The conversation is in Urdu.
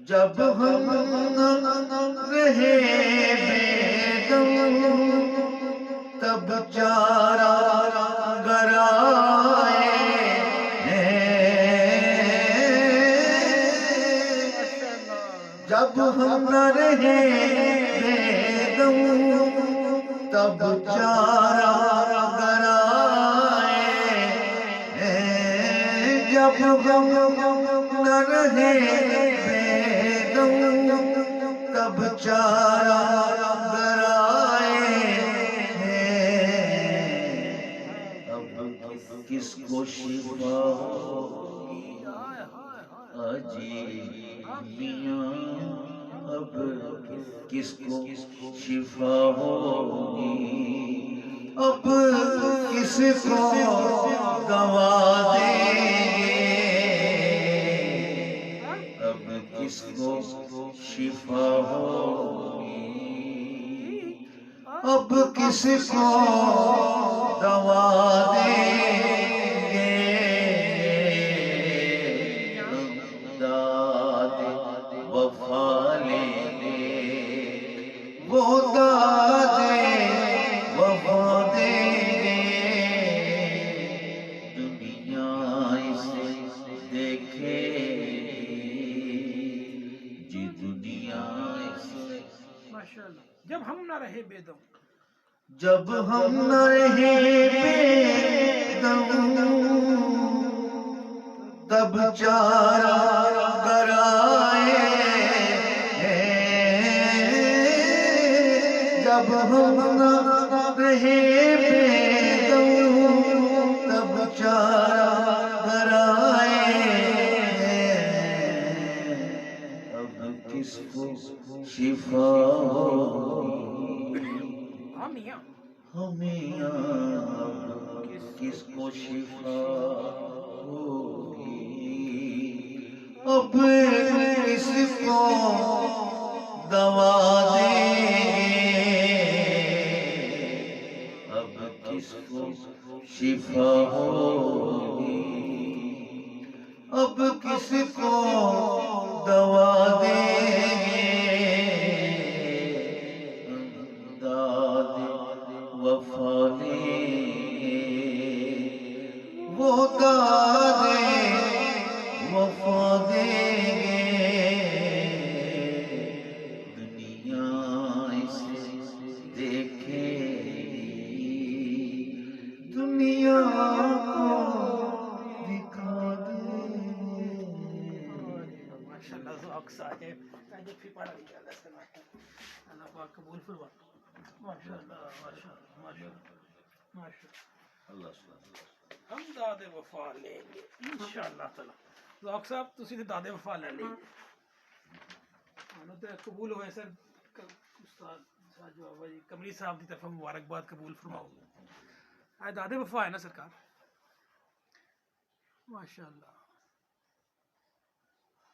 جب ہم رہے بے دم تب چارہ گر آئے ہیں، جب ہم نہ رہے بے دم تب چارہ گر آئے ہیں، جب ہم نہ رہے بے دم تب چارہ گر آئے ہیں، اب کس کو شفا ہوگی اجی میاں، اب کس کو شفا ہوگی، اب کس کو دوا دیں گے، اب کس کو شفا ہوگی، اب کس کو دوا دیں گے، داد وفا لیں گے، وہ داد وفا دیں گے، دنیا اسے دیکھے گی، جی دنیا اسے ماشاءاللہ۔ جب ہم نہ رہے بے دم، جب ہم نہ رہے بے دم تب چارہ گر آئے ہیں، جب ہم نہ رہے بے دم تب چارہ گر آئے ہیں، اب کس کو شفا ہوگی، ہمیاں ہمیاں اب کس کو شفا ہوگی، اب کس کو دوا دیں گے، اب کس کو شفا ہوگی، اب کس کو دوا دیں گے، داد وفا دیں گے، وہ داد وفا دیں گے، دنیا اسے دیکھے گی، دنیا کو دکھا دیں گے۔ ماشاءاللہ ذوق صاحب، جو بھی پڑھا لکھا ہے اللہ پاک قبول فرمائے۔ ماشاءاللہ ماشاءاللہ ماشاءاللہ ماشاءاللہ، اللہ سبحانہ ہم داد وفا لیں گے انشاءاللہ تعالی۔ ذوق صاحب تسی تے داد وفا لے لیں گے، قبول ہوئے سر۔ استاد جو بھائی کمری صاحب کی طرف مبارکباد قبول فرماؤ، داد وفا ہے نا سرکار، ماشاءاللہ۔